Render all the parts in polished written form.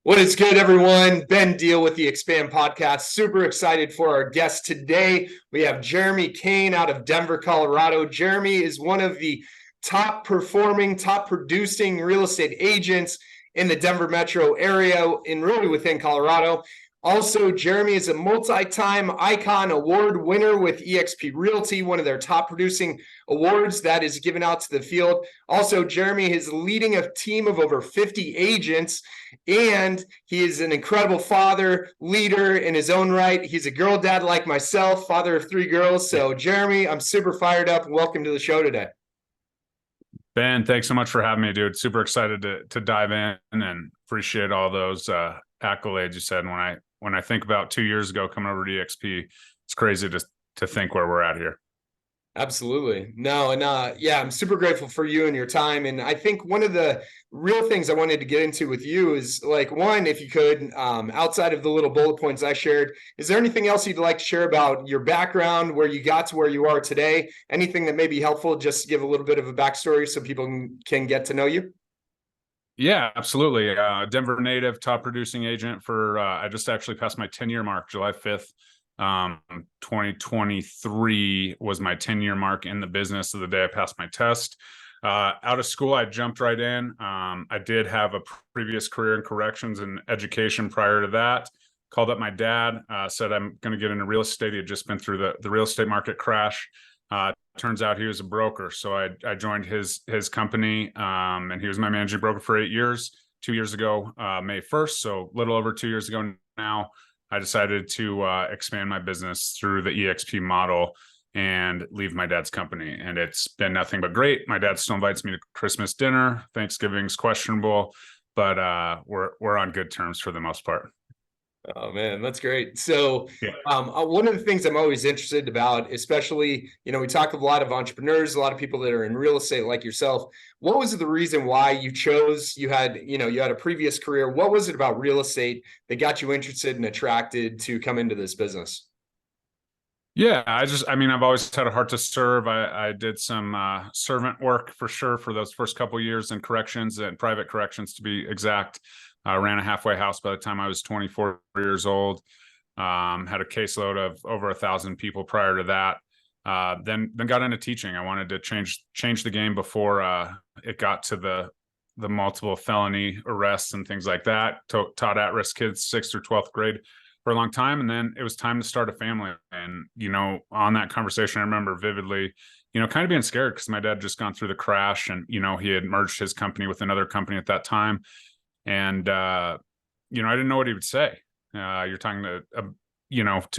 What is good, everyone? Ben Deal with the Expand Podcast. Super excited for our guest today. We have Jeremy Kane out of Denver, Colorado. Jeremy is one of the top performing, top producing real estate agents in the Denver metro area and really within Colorado. Also, Jeremy is a multi-time Icon Award winner with eXp Realty, one of their top producing awards that is given out to the field. Also, Jeremy is leading a team of over 50 agents, and he is an incredible father, leader in his own right. He's a girl dad like myself, father of 3 girls. So, Jeremy, I'm super fired up. Welcome to the show today. Ben, thanks so much for having me, dude. Super excited to dive in and appreciate all those accolades you said. When I think about 2 years ago coming over to EXP, it's crazy to think where we're at here. Absolutely. No, and yeah, I'm super grateful for you and your time. And I think one of the real things I wanted to get into with you is like, one, if you could, outside of the little bullet points I shared, is there anything else you'd like to share about your background, where you got to where you are today? Anything that may be helpful, just to give a little bit of a backstory so people can get to know you? Yeah, absolutely. Denver native, top producing agent for, I just actually passed my 10-year mark, July 5th. 2023 was my 10-year mark in the business of the day I passed my test. Out of school, I jumped right in. I did have a previous career in corrections and education prior to that. Called up my dad, said I'm going to get into real estate. He had just been through the real estate market crash. Turns out he was a broker. So I joined his company, and he was my managing broker for 8 years. 2 years ago, May 1st, so a little over 2 years ago now, I decided to expand my business through the EXP model and leave my dad's company. And it's been nothing but great. My dad still invites me to Christmas dinner. Thanksgiving's questionable, but we're on good terms for the most part. Oh man, that's great. So Yeah. One of the things I'm always interested about, especially, we talk to a lot of entrepreneurs, a lot of people that are in real estate like yourself. What was the reason why you chose, you had a previous career. What was it about real estate that got you interested and attracted to come into this business? Yeah, I've always had a heart to serve. I did some servant work for sure for those first couple of years in corrections and private corrections, to be exact. I ran a halfway house by the time I was 24 years old. Had a caseload of over 1,000 people prior to that. Then got into teaching. I wanted to change the game before it got to the multiple felony arrests and things like that. Taught at-risk kids 6th through 12th grade for a long time. And then it was time to start a family. And, on that conversation, I remember vividly, kind of being scared because my dad had just gone through the crash and, he had merged his company with another company at that time. And, I didn't know what he would say. You're talking to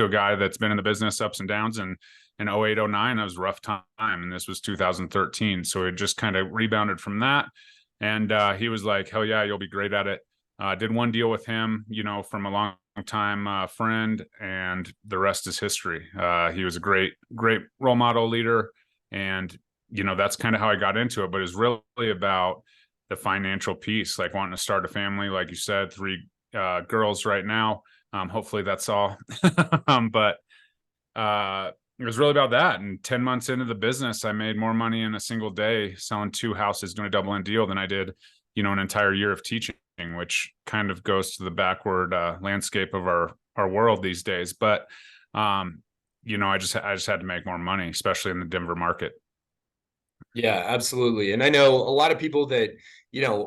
a guy that's been in the business ups and downs, and in 08, 09, it was a rough time. And this was 2013. So it just kind of rebounded from that. And he was like, hell yeah, you'll be great at it. Did one deal with him, from a long time friend, and the rest is history. He was a great role model leader. And, that's kind of how I got into it. But it's really about the financial piece, like wanting to start a family, like you said, 3 girls right now. Hopefully that's all. But it was really about that. And 10 months into the business, I made more money in a single day selling 2 houses, doing a double end deal, than I did, an entire year of teaching, which kind of goes to the backward landscape of our world these days. But, I just had to make more money, especially in the Denver market. Yeah, absolutely. And I know a lot of people that,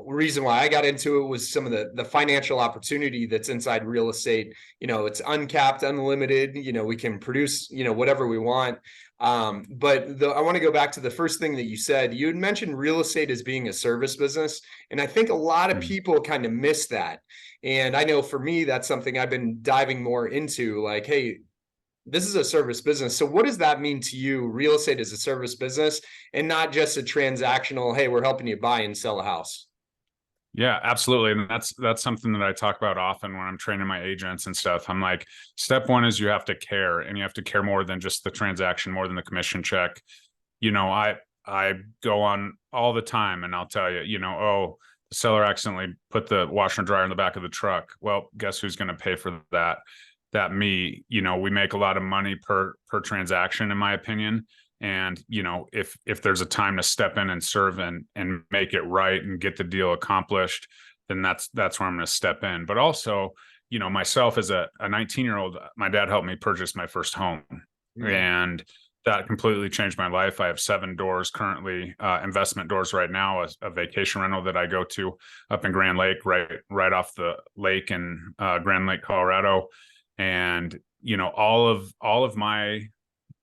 reason why I got into it was some of the financial opportunity that's inside real estate. It's uncapped, unlimited, we can produce, whatever we want. But I want to go back to the first thing that you said. You had mentioned real estate as being a service business. And I think a lot of people kind of miss that. And I know for me, that's something I've been diving more into, like, hey, this is a service business. So what does that mean to you? Real estate is a service business and not just a transactional, hey, we're helping you buy and sell a house. Yeah, absolutely. And that's something that I talk about often when I'm training my agents and stuff. I'm like, step 1 is you have to care, and you have to care more than just the transaction, more than the commission check. I go on all the time and I'll tell you, oh, the seller accidentally put the washer and dryer in the back of the truck. Well, guess who's going to pay for that? That me. We make a lot of money per transaction, in my opinion. And, if there's a time to step in and serve and make it right and get the deal accomplished, then that's where I'm going to step in. But also, myself as a 19-year-old, my dad helped me purchase my first home. And that completely changed my life. I have 7 doors currently, investment doors right now, a vacation rental that I go to up in Grand Lake, right off the lake in Grand Lake, Colorado. And, all of my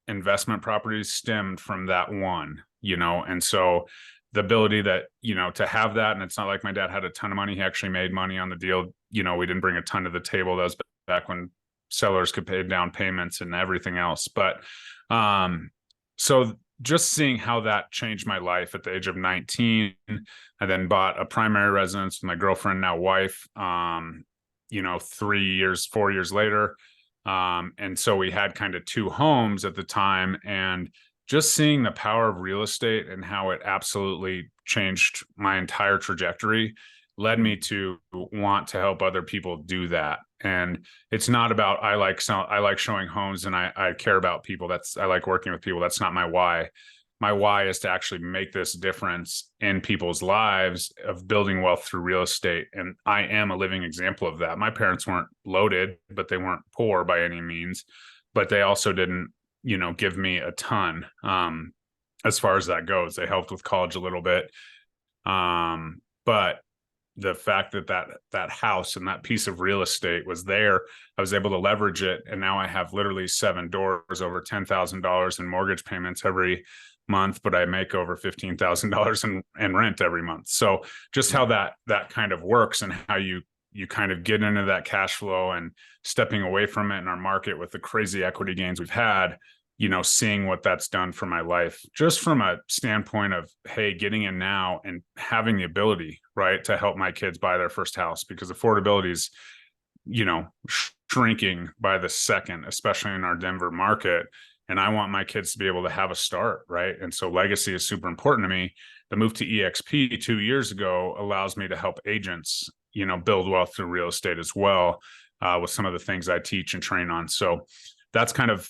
investment properties stemmed from that one, and so the ability that, to have that, and it's not like my dad had a ton of money. He actually made money on the deal. We didn't bring a ton to the table. That was back when sellers could pay down payments and everything else. But so just seeing how that changed my life at the age of 19, I then bought a primary residence with my girlfriend, now wife, 4 years later. And so we had kind of 2 homes at the time, and just seeing the power of real estate and how it absolutely changed my entire trajectory led me to want to help other people do that. And it's not about, I like showing homes and I care about people. I like working with people. That's not my why. My why is to actually make this difference in people's lives of building wealth through real estate. And I am a living example of that. My parents weren't loaded, but they weren't poor by any means, but they also didn't, give me a ton, as far as that goes. They helped with college a little bit. But the fact that house and that piece of real estate was there, I was able to leverage it. And now I have literally 7 doors, over $10,000 in mortgage payments every month, but I make over $15,000 in rent every month. So just how that kind of works, and how you kind of get into that cash flow and stepping away from it in our market with the crazy equity gains we've had, seeing what that's done for my life, just from a standpoint of, hey, getting in now and having the ability, right, to help my kids buy their first house, because affordability is, shrinking by the second, especially in our Denver market. And I want my kids to be able to have a start, right? And so legacy is super important to me. The move to EXP 2 years ago allows me to help agents, build wealth through real estate as well, with some of the things I teach and train on. So that's kind of,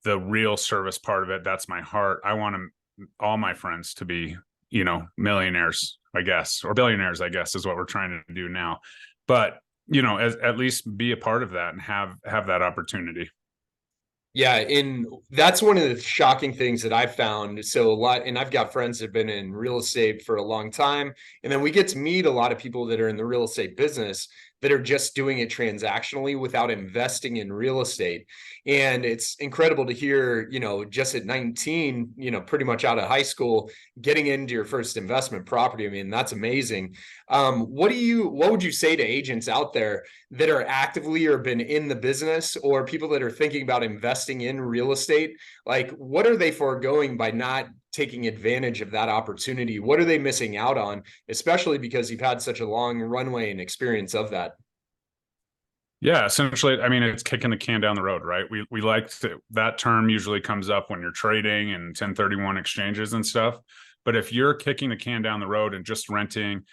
the real service part of it. That's my heart. I want all my friends to be, millionaires, I guess, or billionaires, I guess, is what we're trying to do now. But, at least be a part of that and have that opportunity. Yeah, and that's one of the shocking things that I found. So and I've got friends that have been in real estate for a long time, and then we get to meet a lot of people that are in the real estate business that are just doing it transactionally without investing in real estate. And it's incredible to hear, just at 19, pretty much out of high school, getting into your first investment property. I mean, that's amazing. What would you say to agents out there that are actively or been in the business, or people that are thinking about investing in real estate? Like, what are they foregoing by not taking advantage of that opportunity? What are they missing out on, especially because you've had such a long runway and experience of that? Yeah, essentially, I mean, it's kicking the can down the road, right? We like that term usually comes up when you're trading and 1031 exchanges and stuff. But if you're kicking the can down the road and just renting,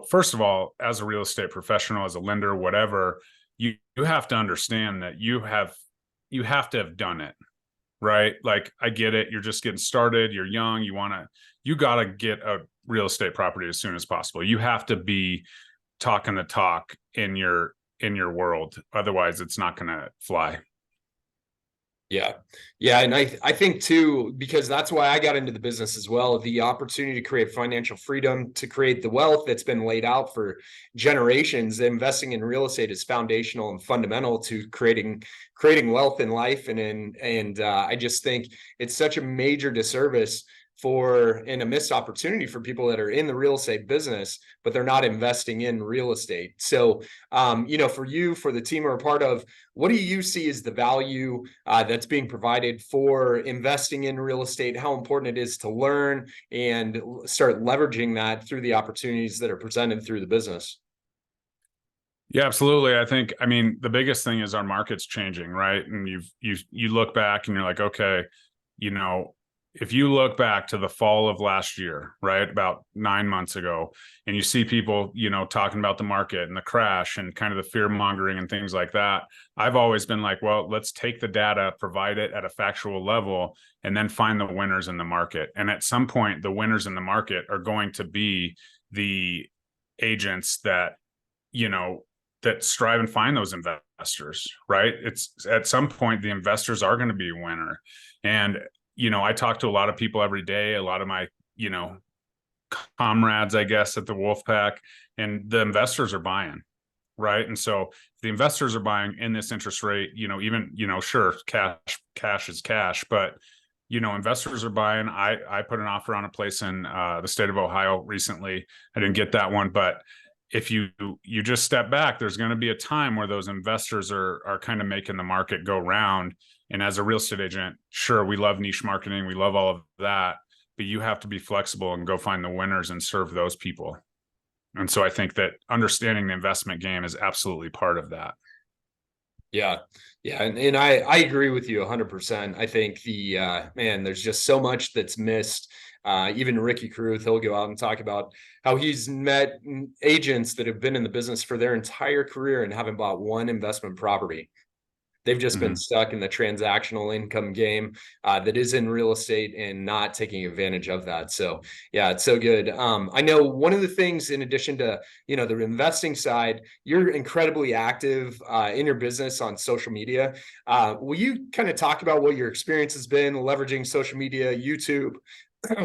first of all, as a real estate professional, as a lender, whatever, you have to understand that you have to have done it, right? Like, I get it. You're just getting started. You're young. You got to get a real estate property as soon as possible. You have to be talking the talk in your world. Otherwise, it's not going to fly. Yeah. Yeah. And I think too, because that's why I got into the business as well, the opportunity to create financial freedom, to create the wealth that's been laid out for generations. Investing in real estate is foundational and fundamental to creating wealth in life. And I just think it's such a major disservice and a missed opportunity for people that are in the real estate business, but they're not investing in real estate. So, for you, for the team we're a part of, what do you see as the value that's being provided for investing in real estate? How important it is to learn and start leveraging that through the opportunities that are presented through the business? Yeah, absolutely. I mean, the biggest thing is our market's changing, right? And you look back and you're like, okay, if you look back to the fall of last year, right, about 9 months ago, and you see people, talking about the market and the crash and kind of the fear mongering and things like that, I've always been like, well, let's take the data, provide it at a factual level, and then find the winners in the market. And at some point, the winners in the market are going to be the agents that, that strive and find those investors, right? It's at some point, the investors are going to be a winner. And, I talk to a lot of people every day, a lot of my, comrades, I guess, at the Wolfpack, and the investors are buying. Right. And so the investors are buying in this interest rate, even, sure, cash is cash, but, investors are buying. I put an offer on a place in the state of Ohio recently. I didn't get that one, but if you just step back, there's going to be a time where those investors are kind of making the market go round. And as a real estate agent, sure, we love niche marketing. We love all of that, but you have to be flexible and go find the winners and serve those people. And so I think that understanding the investment game is absolutely part of that. Yeah. Yeah. And I agree with you 100%. I think there's just so much that's missed. Even Ricky Caruth, he'll go out and talk about how he's met agents that have been in the business for their entire career and haven't bought one investment property. They've just been stuck in the transactional income game that is in real estate and not taking advantage of that. So yeah, it's so good. I know one of the things, in addition to, the investing side, you're incredibly active in your business on social media. Will you kind of talk about what your experience has been leveraging social media, YouTube,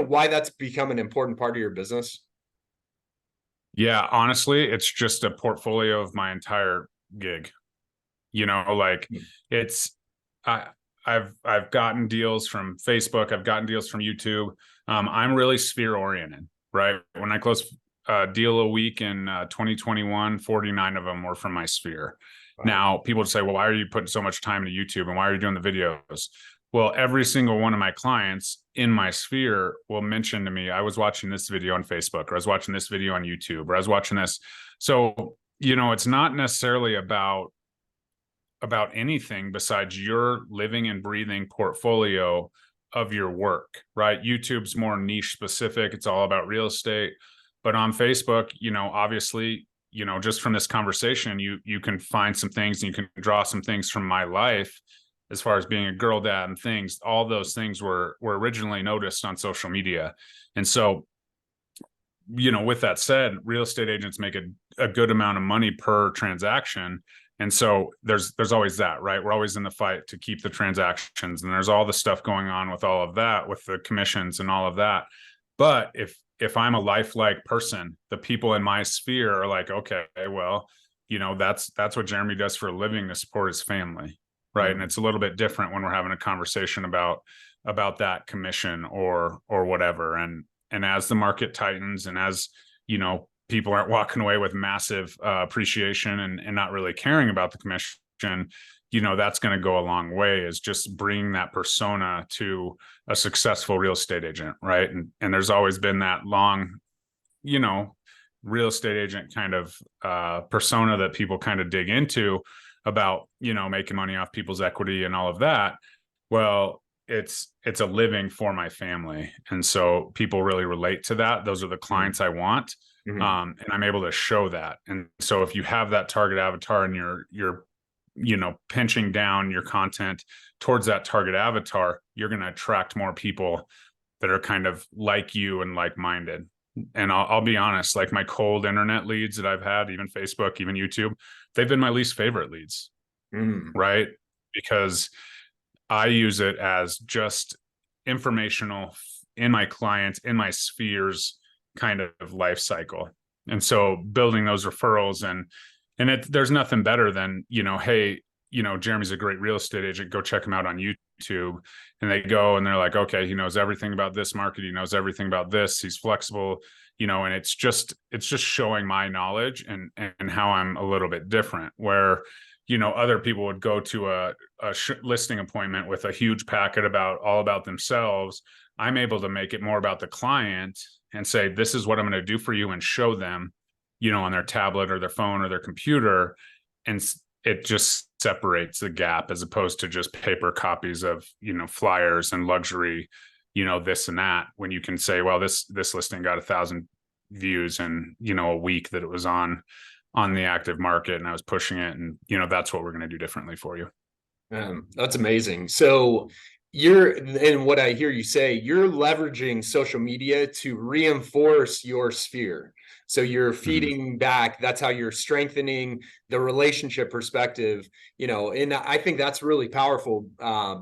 why that's become an important part of your business? Yeah, honestly, it's just a portfolio of my entire gig. It's I've gotten deals from Facebook, I've gotten deals from YouTube. I'm really sphere oriented, right? When I closed a deal a week in 2021, 49 of them were from my sphere. Wow. Now people would say, well, why are you putting so much time into YouTube and why are you doing the videos? Well, every single one of my clients in my sphere will mention to me, I was watching this video on Facebook, or I was watching this video on YouTube, or I was watching this. So, it's not necessarily about anything besides your living and breathing portfolio of your work, right? YouTube's more niche specific. It's all about real estate. But on Facebook, obviously, just from this conversation, you can find some things and you can draw some things from my life as far as being a girl dad and things. All those things were originally noticed on social media. And so, with that said, real estate agents make a good amount of money per transaction. And so there's always that, right? We're always in the fight to keep the transactions, and there's all the stuff going on with all of that, with the commissions and all of that. But if I'm a lifelike person, the people in my sphere are like, okay, well, that's what Jeremy does for a living to support his family, right? And it's a little bit different when we're having a conversation about that commission or whatever. And as the market tightens, and as people aren't walking away with massive appreciation and not really caring about the commission, that's going to go a long way, is just bringing that persona to a successful real estate agent, right? And there's always been that long, real estate agent kind of persona that people kind of dig into about, making money off people's equity and all of that. Well, it's a living for my family. And so people really relate to that. Those are the clients I want. And I'm able to show that. And so if you have that target avatar and you're pinching down your content towards that target avatar, you're going to attract more people that are kind of like you and like-minded. And I'll be honest, like my cold internet leads that I've had, even Facebook, even YouTube, they've been my least favorite leads, right? Because I use it as just informational in my clients, in my spheres kind of life cycle. And so building those referrals and there's nothing better than, hey, Jeremy's a great real estate agent, go check him out on YouTube. And they go and they're like, okay, he knows everything about this market. He knows everything about this. He's flexible, and it's just showing my knowledge and how I'm a little bit different, where, other people would go to a listing appointment with a huge packet all about themselves. I'm able to make it more about the client and say, this is what I'm going to do for you, and show them, on their tablet or their phone or their computer. And it just separates the gap, as opposed to just paper copies of, flyers and luxury, this and that, when you can say, well, this listing got 1,000 views in, a week that it was on the active market, and I was pushing it. And, that's what we're going to do differently for you. That's amazing. So and what I hear you say, you're leveraging social media to reinforce your sphere. So you're Mhm. feeding back. That's how you're strengthening the relationship perspective, and I think that's really powerful,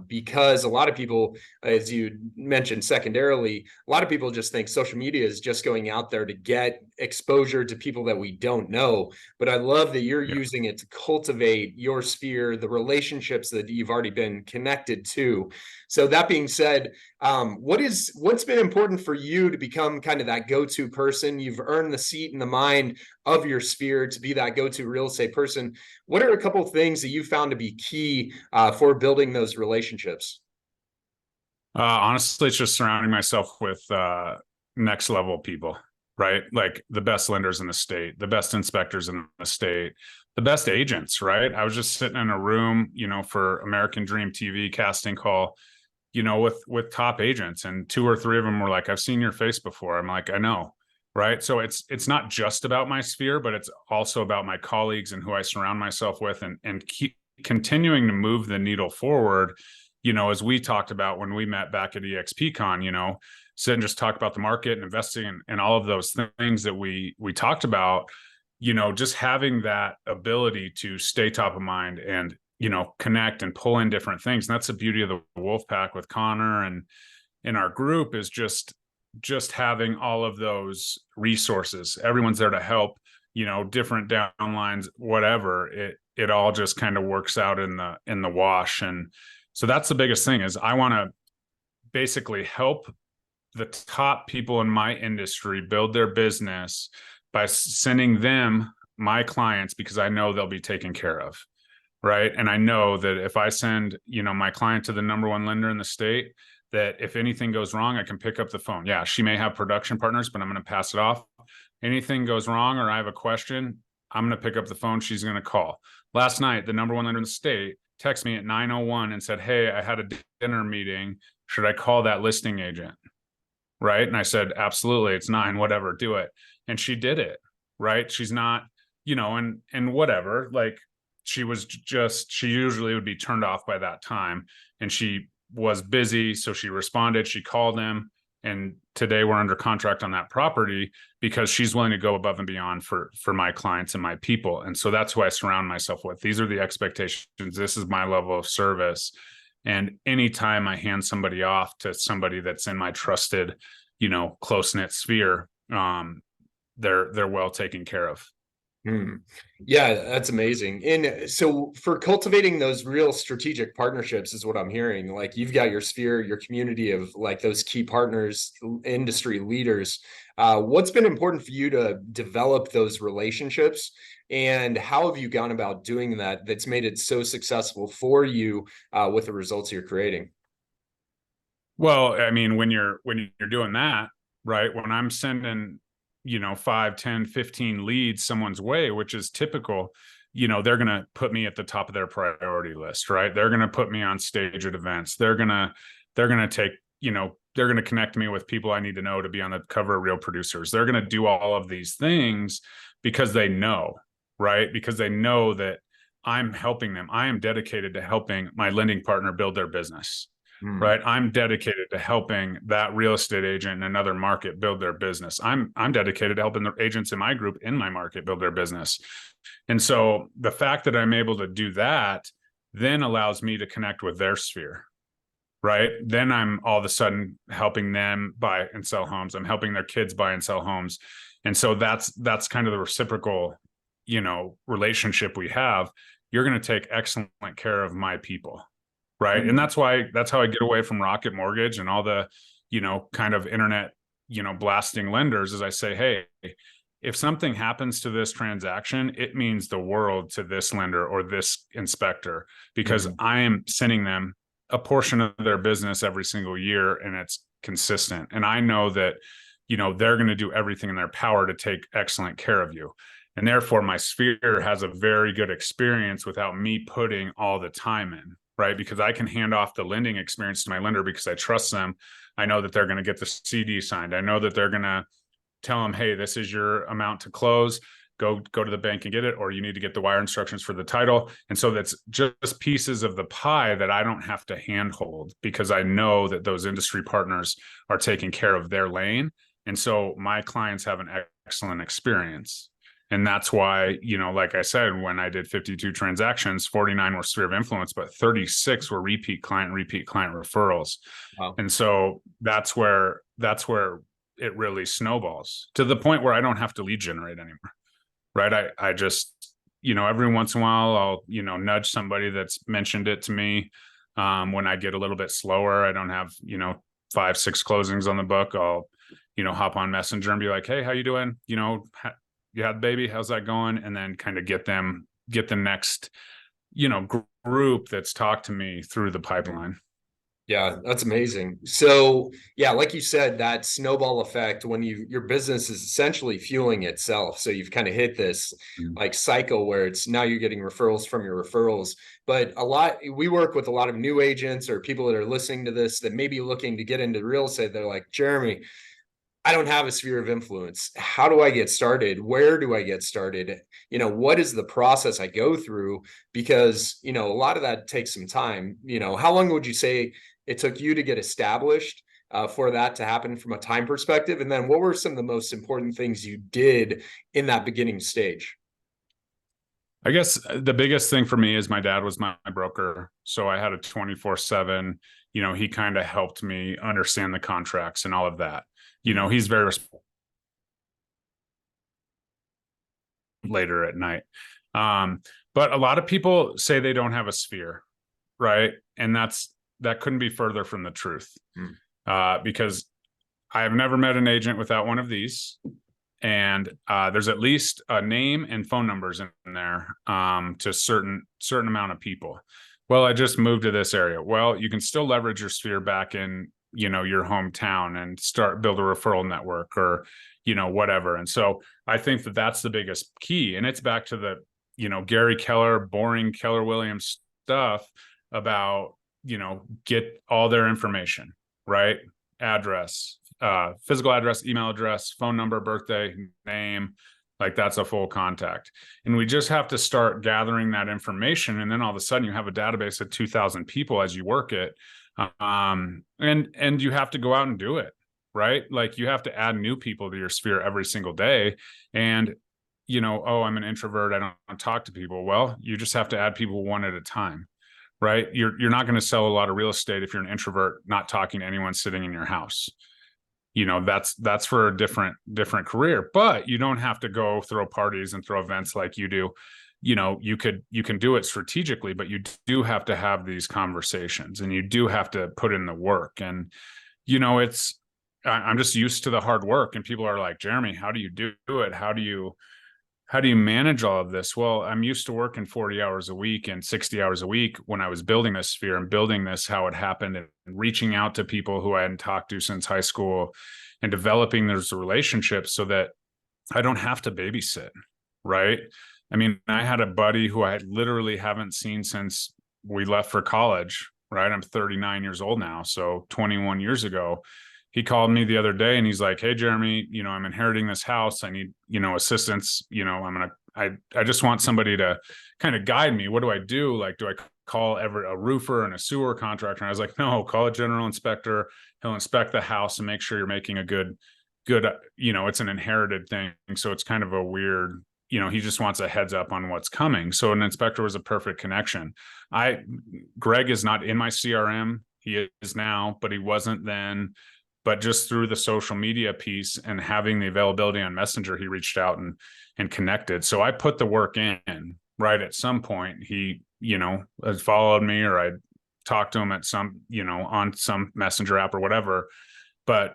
because a lot of people, as you mentioned secondarily, a lot of people just think social media is just going out there to get exposure to people that we don't know. But I love that you're Yeah. using it to cultivate your sphere, the relationships that you've already been connected to. So that being said, what's been important for you to become kind of that go-to person? You've earned the seat in the mind of your sphere to be that go-to real estate person. What are a couple of things that you found to be key for building those relationships? Honestly, it's just surrounding myself with next level people, right? Like the best lenders in the state, the best inspectors in the state, the best agents, right? I was just sitting in a room, for American Dream TV casting call, with top agents, and two or three of them were like, "I've seen your face before." I'm like, "I know." Right. So it's not just about my sphere, but it's also about my colleagues and who I surround myself with, and keep continuing to move the needle forward. As we talked about when we met back at EXPCon, sit and just talk about the market and investing and all of those things that we talked about, just having that ability to stay top of mind and, connect and pull in different things. And that's the beauty of the Wolf Pack with Connor and in our group, is just having all of those resources. Everyone's there to help, different downlines, whatever. It all just kind of works out in the wash. And so that's the biggest thing, is I want to basically help the top people in my industry build their business by sending them my clients, because I know they'll be taken care of. Right. And I know that if I send, my client to the number one lender in the state, that if anything goes wrong, I can pick up the phone. Yeah, she may have production partners, but I'm going to pass it off. Anything goes wrong or I have a question, I'm going to pick up the phone. She's going to call. Last night, the number one lender in the state texted me at 9:01 and said, "Hey, I had a dinner meeting. Should I call that listing agent?" Right. And I said, "Absolutely. It's 9, whatever, do it." And she did it. Right. She's not, and whatever, like, she usually would be turned off by that time, and she was busy. So she responded, she called him. And today we're under contract on that property because she's willing to go above and beyond for my clients and my people. And so that's who I surround myself with. These are the expectations. This is my level of service. And anytime I hand somebody off to somebody that's in my trusted, close-knit sphere, they're well taken care of. Yeah, that's amazing. And so for cultivating those real strategic partnerships is what I'm hearing. Like, you've got your sphere, your community of like those key partners, industry leaders. What's been important for you to develop those relationships, and how have you gone about doing that that's made it so successful for you with the results you're creating? Well, I mean, when you're doing that, right, when I'm sending, 5, 10, 15 leads someone's way, which is typical, they're going to put me at the top of their priority list, right? They're going to put me on stage at events. They're going to take, they're going to connect me with people I need to know to be on the cover of Real Producers. They're going to do all of these things because they know, right? Because they know that I'm helping them. I am dedicated to helping my lending partner build their business. Right. I'm dedicated to helping that real estate agent in another market build their business. I'm dedicated to helping the agents in my group in my market build their business. And so the fact that I'm able to do that then allows me to connect with their sphere. Right. Then I'm all of a sudden helping them buy and sell homes. I'm helping their kids buy and sell homes. And so that's kind of the reciprocal, relationship we have. You're going to take excellent care of my people. Right. And that's how I get away from Rocket Mortgage and all the, kind of internet, blasting lenders, is I say, hey, if something happens to this transaction, it means the world to this lender or this inspector, because I am sending them a portion of their business every single year, and it's consistent. And I know that, they're going to do everything in their power to take excellent care of you. And therefore, my sphere has a very good experience without me putting all the time in. Right. Because I can hand off the lending experience to my lender because I trust them. I know that they're going to get the CD signed. I know that they're going to tell them, hey, this is your amount to close. Go to the bank and get it, or you need to get the wire instructions for the title. And so that's just pieces of the pie that I don't have to handhold, because I know that those industry partners are taking care of their lane. And so my clients have an excellent experience. And that's why, like I said, when I did 52 transactions, 49 were sphere of influence, but 36 were repeat client referrals. Wow. And so that's where it really snowballs to the point where I don't have to lead generate anymore. Right. I just, every once in a while, I'll, nudge somebody that's mentioned it to me. When I get a little bit slower, I don't have, 5-6 closings on the book. I'll, hop on Messenger and be like, hey, how you doing? You had the baby, how's that going? And then kind of get the next, group that's talked to me through the pipeline. Yeah, that's amazing. So yeah, like you said, that snowball effect when your business is essentially fueling itself. So you've kind of hit this like cycle where it's now you're getting referrals from your referrals. But we work with a lot of new agents or people that are listening to this that may be looking to get into real estate. They're like, Jeremy, I don't have a sphere of influence. How do I get started? Where do I get started? What is the process I go through? Because, a lot of that takes some time. How long would you say it took you to get established for that to happen from a time perspective? And then what were some of the most important things you did in that beginning stage? I guess the biggest thing for me is my dad was my broker. So I had a 24/7, he kind of helped me understand the contracts and all of that. He's very later at night. But a lot of people say they don't have a sphere, right? And that couldn't be further from the truth. Because I have never met an agent without one of these. And there's at least a name and phone numbers in there to certain amount of people. Well, I just moved to this area. Well, you can still leverage your sphere back in your hometown and build a referral network or whatever. And so I think that's the biggest key. And it's back to the Gary Keller, boring Keller Williams stuff about get all their information, right? Address, physical address, email address, phone number, birthday, name, like that's a full contact. And we just have to start gathering that information. And then all of a sudden you have a database of 2,000 people as you work it. And you have to go out and do it, right? Like you have to add new people to your sphere every single day. And, oh, I'm an introvert, I don't talk to people. Well, you just have to add people one at a time, right? You're not going to sell a lot of real estate if you're an introvert, not talking to anyone sitting in your house. That's for a different career, but you don't have to go throw parties and throw events like you do. You can do it strategically, but you do have to have these conversations and you do have to put in the work. And, I'm just used to the hard work, and people are like, Jeremy, how do you do it? How do you manage all of this? Well, I'm used to working 40 hours a week and 60 hours a week when I was building this sphere and building this, how it happened, and reaching out to people who I hadn't talked to since high school and developing those relationships so that I don't have to babysit, right? I mean, I had a buddy who I literally haven't seen since we left for college, right? I'm 39 years old now. So 21 years ago, he called me the other day and he's like, hey, Jeremy, I'm inheriting this house. I need, assistance. I just want somebody to kind of guide me. What do I do? Like, do I call a roofer and a sewer contractor? And I was like, no, call a general inspector. He'll inspect the house and make sure you're making a good, it's an inherited thing. So it's kind of a weird, he just wants a heads up on what's coming. So an inspector was a perfect connection. Greg is not in my CRM. He is now, but he wasn't then. But just through the social media piece and having the availability on Messenger, he reached out and connected. So I put the work in, right? At some point, he, has followed me, or I talked to him at some, on some Messenger app or whatever. But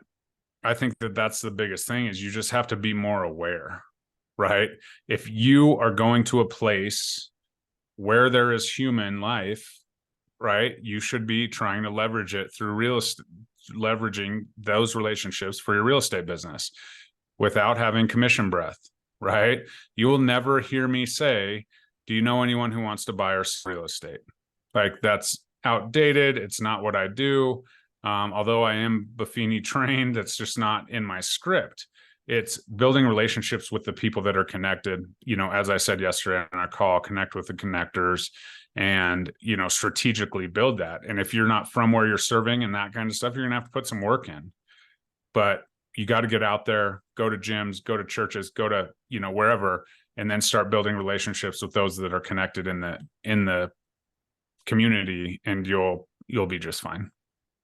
I think that's the biggest thing is you just have to be more aware, right? If you are going to a place where there is human life, right, you should be trying to leverage it through real estate, leveraging those relationships for your real estate business without having commission breath, right? You will never hear me say, do you know anyone who wants to buy or sell real estate? Like that's outdated. It's not what I do. Although I am Buffini trained, that's just not in my script. It's building relationships with the people that are connected. As I said yesterday on our call, connect with the connectors and, strategically build that. And if you're not from where you're serving and that kind of stuff, you're going to have to put some work in. But you got to get out there, go to gyms, go to churches, go to, wherever, and then start building relationships with those that are connected in the community, and you'll be just fine.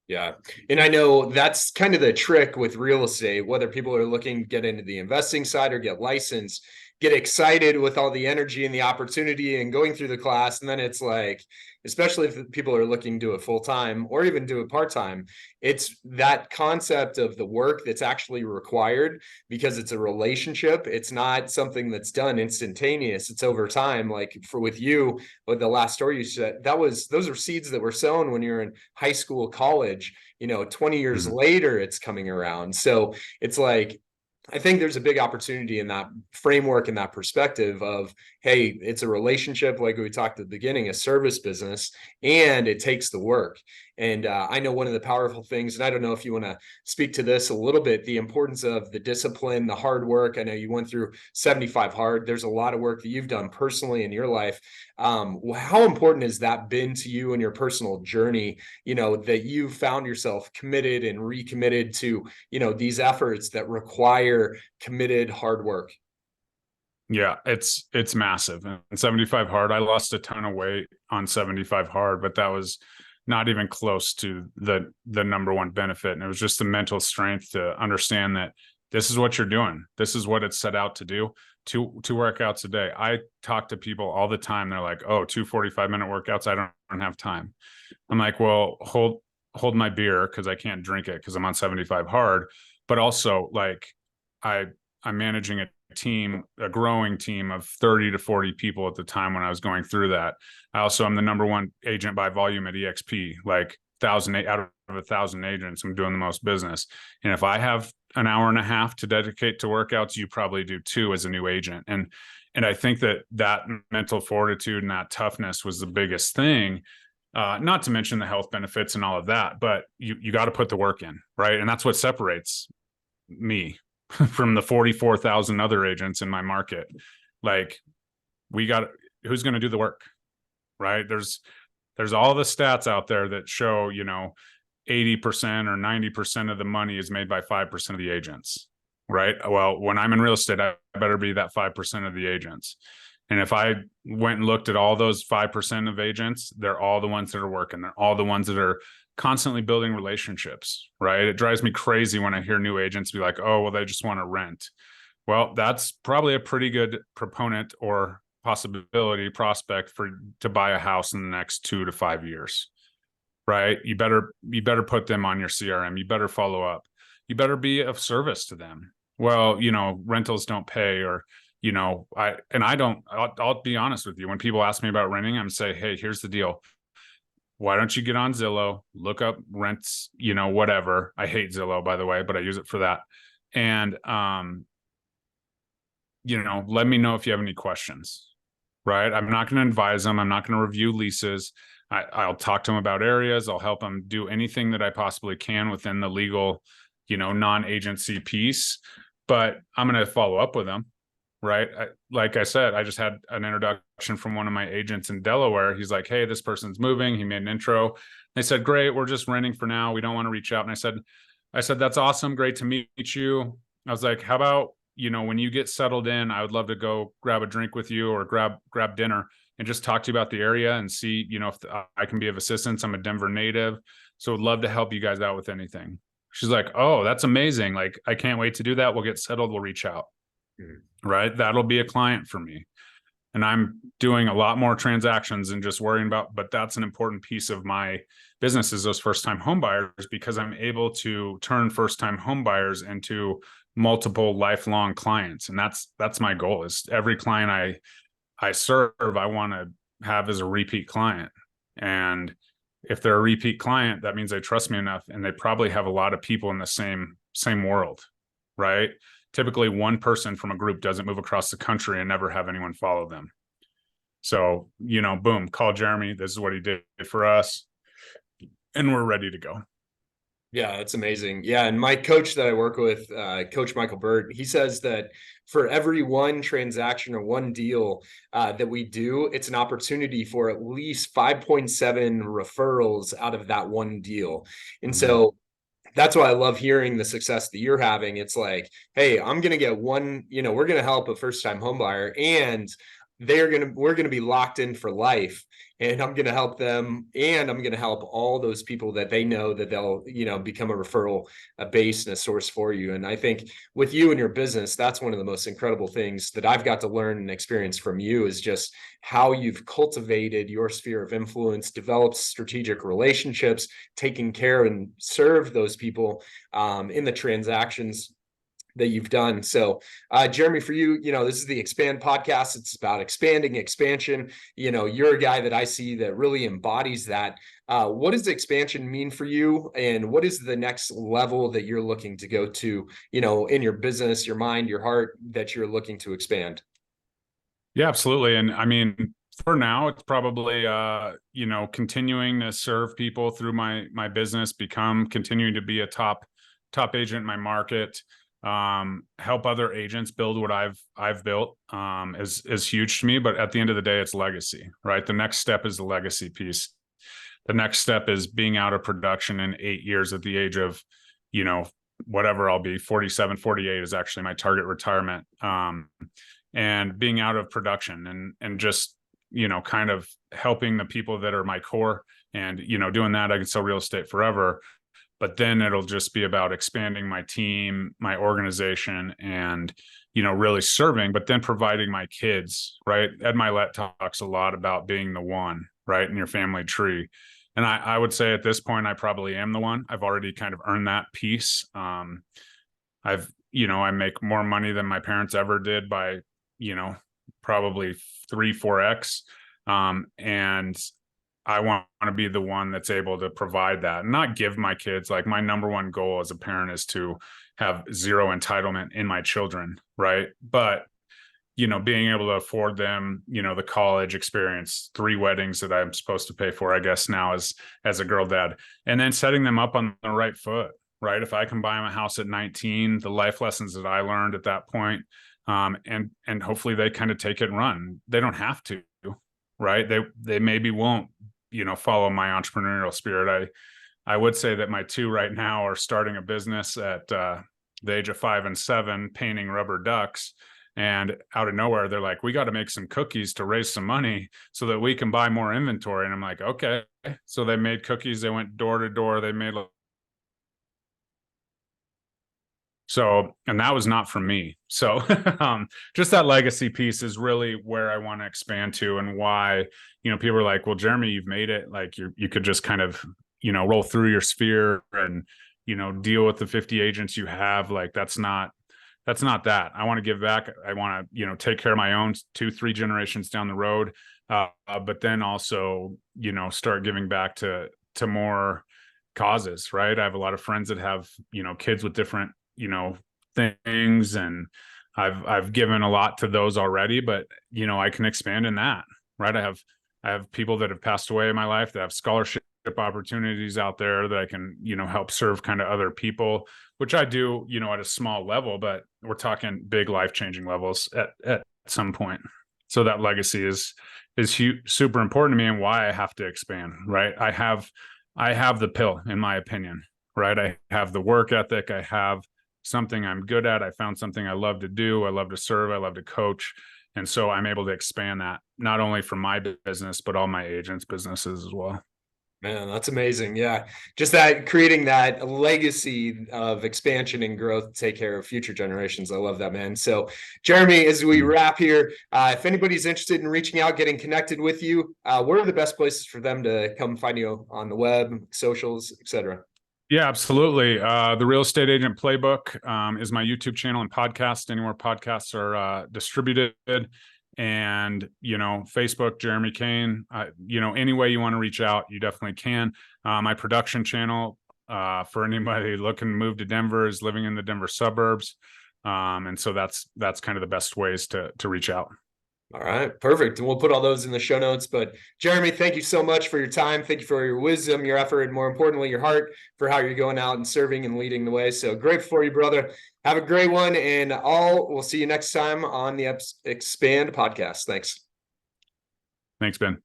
Yeah. And I know that's kind of the trick with real estate, whether people are looking to get into the investing side or get licensed, get excited with all the energy and the opportunity and going through the class. And then it's like, especially if people are looking to do it full time or even do it part time, it's that concept of the work that's actually required, because it's a relationship. It's not something that's done instantaneous. It's over time. Like with you, with the last story you said, those are seeds that were sown when you're in high school, college. 20 years later, it's coming around. So it's like, I think there's a big opportunity in that framework and that perspective of, hey, it's a relationship, like we talked at the beginning, a service business, and it takes the work. And I know one of the powerful things, and I don't know if you want to speak to this a little bit, the importance of the discipline, the hard work. I know you went through 75 hard. There's a lot of work that you've done personally in your life. How important has that been to you in your personal journey, that you found yourself committed and recommitted to, these efforts that require committed hard work? Yeah, it's massive. And 75 hard, I lost a ton of weight on 75 hard, but that was not even close to the number one benefit. And it was just the mental strength to understand that this is what you're doing. This is what it's set out to do. Two workouts a day. I talk to people all the time. They're like, oh, 2 45-minute workouts. I don't have time. I'm like, well, hold my beer, because I can't drink it because I'm on 75 hard. But also, like, I'm managing a growing team of 30 to 40 people at the time when I was going through that. I also am the number one agent by volume at EXP, like 1,000 out of 1,000 agents. I'm doing the most business. And if I have an hour and a half to dedicate to workouts, you probably do too as a new agent. And I think that mental fortitude and that toughness was the biggest thing. Not to mention the health benefits and all of that, but you got to put the work in, right? And that's what separates me from the 44,000 other agents in my market. Like, who's going to do the work, right? There's all the stats out there that show, 80% or 90% of the money is made by 5% of the agents, right? Well, when I'm in real estate, I better be that 5% of the agents. And if I went and looked at all those 5% of agents, they're all the ones that are working. They're all the ones that are constantly building relationships, right? It drives me crazy when I hear new agents be like, oh, well, they just want to rent. Well, that's probably a pretty good proponent or prospect to buy a house in the next 2 to 5 years, right? You better put them on your CRM. You better follow up. You better be of service to them. Well, rentals don't pay, or, I'll be honest with you. When people ask me about renting, I'm say, hey, here's the deal. Why don't you get on Zillow, look up rents, whatever. I hate Zillow, by the way, but I use it for that. And, let me know if you have any questions, right? I'm not going to advise them. I'm not going to review leases. I'll talk to them about areas. I'll help them do anything that I possibly can within the legal, non-agency piece, but I'm going to follow up with them. Right. Like I said, I just had an introduction from one of my agents in Delaware. He's like, hey, this person's moving. He made an intro. They said, great, we're just renting for now. We don't want to reach out. And I said, that's awesome. Great to meet you. I was like, how about, when you get settled in, I would love to go grab a drink with you or grab dinner and just talk to you about the area and see, if I can be of assistance. I'm a Denver native, so would love to help you guys out with anything. She's like, oh, that's amazing. Like, I can't wait to do that. We'll get settled. We'll reach out. Right. That'll be a client for me. And I'm doing a lot more transactions and just worrying about, but that's an important piece of my business is those first-time home buyers, because I'm able to turn first-time home buyers into multiple lifelong clients. And that's my goal, is every client I serve, I want to have as a repeat client. And if they're a repeat client, that means they trust me enough, and they probably have a lot of people in the same world, right? Typically one person from a group doesn't move across the country and never have anyone follow them. So, boom, call Jeremy. This is what he did for us. And we're ready to go. Yeah, it's amazing. Yeah. And my coach that I work with, Coach Michael Bird, he says that for every one transaction or one deal that we do, it's an opportunity for at least 5.7 referrals out of that one deal. And so that's why I love hearing the success that you're having. It's like, hey, I'm going to get one, we're going to help a first-time home buyer, and we're going to be locked in for life, and I'm going to help them, and I'm going to help all those people that they know that they'll, become a referral, a base and a source for you. And I think with you and your business, that's one of the most incredible things that I've got to learn and experience from you, is just how you've cultivated your sphere of influence, developed strategic relationships, taking care and serve those people in the transactions that you've done. So, Jeremy, for you, this is the Expand podcast. It's about expanding, expansion. You're a guy that I see that really embodies that. What does expansion mean for you? And what is the next level that you're looking to go to, in your business, your mind, your heart, that you're looking to expand? Yeah, absolutely. And I mean, for now, it's probably, continuing to serve people through my business, continuing to be a top agent in my market, help other agents build what I've built, is huge to me. But at the end of the day, it's legacy, right? The next step is the legacy piece. The next step is being out of production in 8 years at the age of, whatever I'll be, 47, 48 is actually my target retirement. And being out of production and just, kind of helping the people that are my core, and, doing that, I can sell real estate forever. But then it'll just be about expanding my team, my organization, and, really serving, but then providing my kids, right? Ed Milet talks a lot about being the one, right, in your family tree. And I would say at this point, I probably am the one. I've already kind of earned that piece. I make more money than my parents ever did by, probably 3-4x. And I want to be the one that's able to provide that, and not give my kids, like, my number one goal as a parent is to have zero entitlement in my children. Right. But, being able to afford them, the college experience, 3 weddings that I'm supposed to pay for, I guess now, as a girl dad, and then setting them up on the right foot. Right. If I can buy them a house at 19, the life lessons that I learned at that point, and hopefully they kind of take it and run. They don't have to, right? They maybe won't, follow my entrepreneurial spirit. I would say that my 2 right now are starting a business at the age of 5 and 7, painting rubber ducks. And out of nowhere, they're like, we got to make some cookies to raise some money so that we can buy more inventory. And I'm like, okay. So they made cookies. They went door to door. They made and that was not from me. So just that legacy piece is really where I want to expand to, and why, people are like, well, Jeremy, you've made it. Like, you could just kind of, roll through your sphere and, deal with the 50 agents you have. Like, that's not that. I want to give back. I want to, take care of my own 2-3 generations down the road. But then also, start giving back to more causes, right? I have a lot of friends that have, kids with different, things, and I've given a lot to those already, but, I can expand in that, right? I have people that have passed away in my life that have scholarship opportunities out there that I can, help serve kind of other people, which I do, at a small level, but we're talking big life-changing levels at some point. So that legacy is super important to me, and why I have to expand, right? I have the pill, in my opinion, right? I have the work ethic. I have something I'm good at. I found something I love to do. I love to serve. I love to coach. And so I'm able to expand that, not only for my business, but all my agents' businesses as well. Man, that's amazing. Yeah. Just that, creating that legacy of expansion and growth to take care of future generations. I love that, man. So, Jeremy, as we wrap here, if anybody's interested in reaching out, getting connected with you, what are the best places for them to come find you on the web, socials, etc.? Yeah, absolutely. The Real Estate Agent Playbook is my YouTube channel and podcast, anywhere podcasts are distributed. And, Facebook, Jeremy Kane, any way you want to reach out, you definitely can. My production channel, for anybody looking to move to Denver, is living in the Denver suburbs. And so that's kind of the best ways to reach out. All right, perfect. And we'll put all those in the show notes. But Jeremy, thank you so much for your time. Thank you for your wisdom, your effort, and more importantly, your heart for how you're going out and serving and leading the way. So grateful for you, brother. Have a great one. And we'll see you next time on the Expand podcast. Thanks. Thanks, Ben.